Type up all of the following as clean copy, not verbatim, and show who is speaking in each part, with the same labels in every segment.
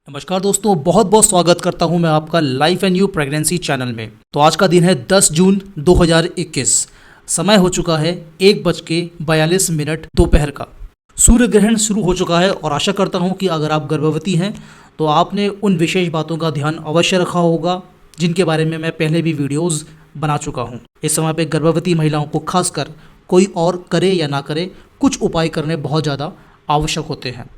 Speaker 1: नमस्कार दोस्तों, बहुत बहुत स्वागत करता हूं मैं आपका life and new pregnancy channel में। तो आज का दिन है 10 जून 2021। समय हो चुका है 1:42 दोपहर का। सूर्य ग्रहण शुरू हो चुका है और आशा करता हूं कि अगर आप गर्भवती हैं तो आपने उन विशेष बातों का ध्यान अवश्य रखा होगा जिनके बारे में मैं पहले भी वीडियोज़ बना चुका हूँ। इस समय पे गर्भवती महिलाओं को खासकर कोई और करे या ना करे, कुछ उपाय करने बहुत ज़्यादा आवश्यक होते हैं।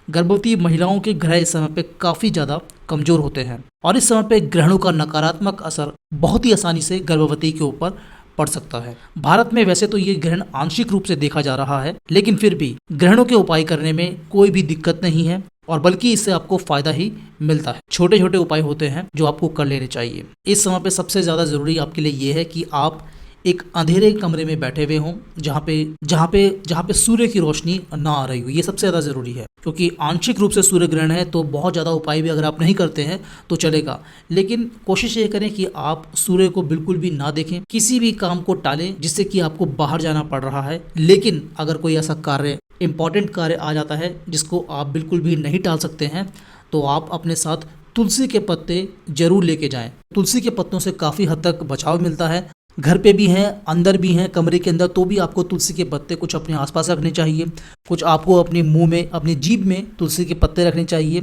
Speaker 1: गर्भवती महिलाओं के ग्रह इस समय पे काफ़ी ज़्यादा कमज़ोर होते हैं और इस समय पे ग्रहणों का नकारात्मक असर बहुत ही आसानी से गर्भवती के ऊपर पड़ सकता है। भारत में वैसे तो ये ग्रहण आंशिक रूप से देखा जा रहा है, लेकिन फिर भी ग्रहणों के उपाय करने में कोई भी दिक्कत नहीं है और बल्कि इससे आपको फायदा ही मिलता है। छोटे छोटे उपाय होते हैं जो आपको कर लेने चाहिए। इस समय पे सबसे ज़्यादा ज़रूरी आपके लिए ये है कि आप एक अंधेरे कमरे में बैठे हुए हों जहाँ पे सूर्य की रोशनी ना आ रही हो। ये सबसे ज़्यादा ज़रूरी है, क्योंकि आंशिक रूप से सूर्य ग्रहण है तो बहुत ज़्यादा उपाय भी अगर आप नहीं करते हैं तो चलेगा, लेकिन कोशिश ये करें कि आप सूर्य को बिल्कुल भी ना देखें। किसी भी काम को टालें जिससे कि आपको बाहर जाना पड़ रहा है, लेकिन अगर कोई ऐसा कार्य, इंपॉर्टेंट कार्य आ जाता है जिसको आप बिल्कुल भी नहीं टाल सकते हैं, तो आप अपने साथ तुलसी के पत्ते जरूर लेके जाएं। तुलसी के पत्तों से काफ़ी हद तक बचाव मिलता है। घर पे भी हैं, अंदर भी हैं, कमरे के अंदर, तो भी आपको तुलसी के पत्ते कुछ अपने आसपास रखने चाहिए। कुछ आपको अपने मुंह में, अपनी जीभ में तुलसी के पत्ते रखने चाहिए।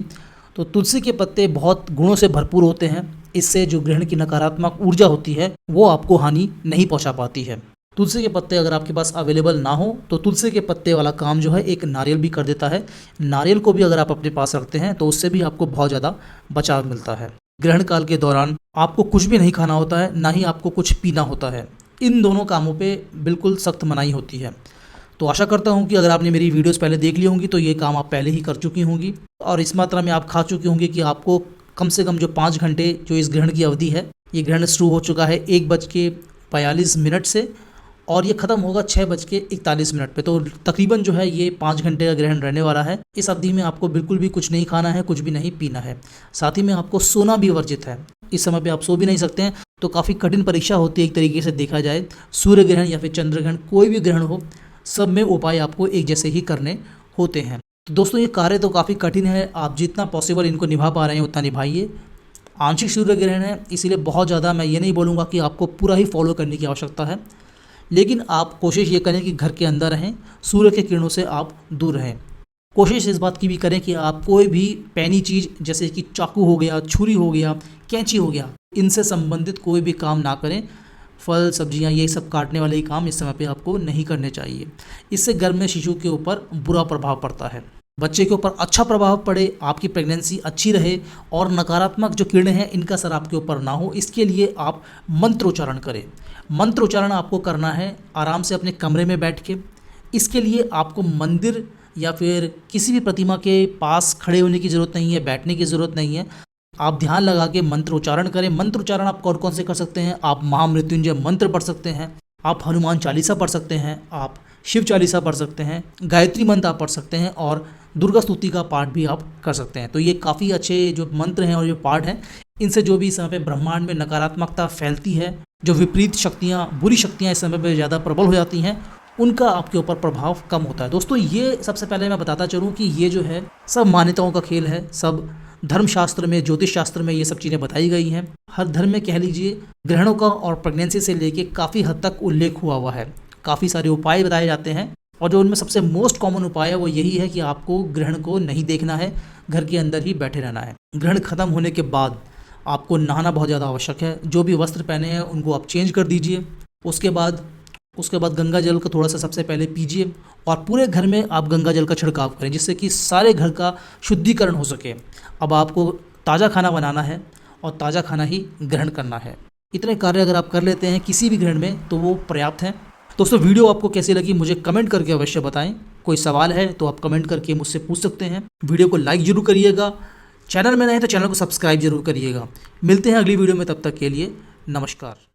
Speaker 1: तो तुलसी के पत्ते बहुत गुणों से भरपूर होते हैं। इससे जो ग्रहण की नकारात्मक ऊर्जा होती है वो आपको हानि नहीं पहुंचा पाती है। तुलसी के पत्ते अगर आपके पास अवेलेबल ना हो तो तुलसी के पत्ते वाला काम जो है एक नारियल भी कर देता है। नारियल को भी अगर आप अपने पास रखते हैं तो उससे भी आपको बहुत ज़्यादा बचाव मिलता है। ग्रहण काल के दौरान आपको कुछ भी नहीं खाना होता है, ना ही आपको कुछ पीना होता है। इन दोनों कामों पे बिल्कुल सख्त मनाही होती है। तो आशा करता हूँ कि अगर आपने मेरी वीडियोस पहले देख ली होंगी तो ये काम आप पहले ही कर चुकी होंगी और इस मात्रा में आप खा चुकी होंगी कि आपको कम से कम जो 5 घंटे जो इस ग्रहण की अवधि है, ये ग्रहण शुरू हो चुका है 1:42 से और ये ख़त्म होगा 6:41 पे। तो तकरीबन जो है ये 5 घंटे का ग्रहण रहने वाला है। इस अवधि में आपको बिल्कुल भी कुछ नहीं खाना है, कुछ भी नहीं पीना है। साथ ही में आपको सोना भी वर्जित है। इस समय पे आप सो भी नहीं सकते हैं। तो काफ़ी कठिन परीक्षा होती है एक तरीके से देखा जाए। सूर्य ग्रहण या फिर चंद्र ग्रहण, कोई भी ग्रहण हो, सब में उपाय आपको एक जैसे ही करने होते हैं। तो दोस्तों ये कार्य तो काफ़ी कठिन है, आप जितना पॉसिबल इनको निभा पा रहे हैं उतना निभाइए। आंशिक सूर्य ग्रहण है, इसीलिए बहुत ज़्यादा मैं ये नहीं बोलूँगा कि आपको पूरा ही फॉलो करने की आवश्यकता है, लेकिन आप कोशिश ये करें कि घर के अंदर रहें, सूर्य के किरणों से आप दूर रहें। कोशिश इस बात की भी करें कि आप कोई भी पैनी चीज़ जैसे कि चाकू हो गया, छुरी हो गया, कैंची हो गया, इनसे संबंधित कोई भी काम ना करें। फल, सब्जियां, ये सब काटने वाले ही काम इस समय पे आपको नहीं करने चाहिए। इससे गर्भ में शिशु के ऊपर बुरा प्रभाव पड़ता है। बच्चे के ऊपर अच्छा प्रभाव पड़े, आपकी प्रेगनेंसी अच्छी रहे और नकारात्मक जो किरणें हैं इनका असर आपके ऊपर ना हो, इसके लिए आप मंत्रोच्चारण करें। मंत्रोच्चारण आपको करना है आराम से अपने कमरे में बैठ के। इसके लिए आपको मंदिर या फिर किसी भी प्रतिमा के पास खड़े होने की ज़रूरत नहीं है, बैठने की ज़रूरत नहीं है। आप ध्यान लगा के मंत्रोच्चारण करें। मंत्रोच्चारण आप कौन कौन से कर सकते हैं? आप महामृत्युंजय मंत्र पढ़ सकते हैं, आप हनुमान चालीसा पढ़ सकते हैं, आप शिव चालीसा पढ़ सकते हैं, गायत्री मंत्र आप पढ़ सकते हैं और दुर्गा स्तुति का पाठ भी आप कर सकते हैं। तो ये काफ़ी अच्छे जो मंत्र हैं और जो पाठ हैं, इनसे जो भी इस समय पे ब्रह्मांड में नकारात्मकता फैलती है, जो विपरीत शक्तियाँ, बुरी शक्तियाँ इस समय पे ज़्यादा प्रबल हो जाती हैं, उनका आपके ऊपर प्रभाव कम होता है। दोस्तों ये सबसे पहले मैं बताता चलूँ कि ये जो है सब मान्यताओं का खेल है। सब धर्मशास्त्र में, ज्योतिष शास्त्र में ये सब चीज़ें बताई गई हैं। हर धर्म में कह लीजिए ग्रहणों का और प्रेगनेंसी से लेके काफ़ी हद तक उल्लेख हुआ है। काफ़ी सारे उपाय बताए जाते हैं और जो उनमें सबसे मोस्ट कॉमन उपाय है वो यही है कि आपको ग्रहण को नहीं देखना है, घर के अंदर ही बैठे रहना है। ग्रहण खत्म होने के बाद आपको नहाना बहुत ज़्यादा आवश्यक है। जो भी वस्त्र पहने हैं उनको आप चेंज कर दीजिए। उसके बाद गंगा जल का थोड़ा सा सबसे पहले पीजिए और पूरे घर में आप गंगा जल का छिड़काव करें जिससे कि सारे घर का शुद्धिकरण हो सके। अब आपको ताज़ा खाना बनाना है और ताज़ा खाना ही ग्रहण करना है। इतने कार्य अगर आप कर लेते हैं किसी भी ग्रहण में तो वो पर्याप्त हैं। दोस्तों वीडियो आपको कैसी लगी मुझे कमेंट करके अवश्य बताएं। कोई सवाल है तो आप कमेंट करके मुझसे पूछ सकते हैं। वीडियो को लाइक जरूर करिएगा, चैनल में नहीं तो चैनल को सब्सक्राइब जरूर करिएगा। मिलते हैं अगली वीडियो में, तब तक के लिए नमस्कार।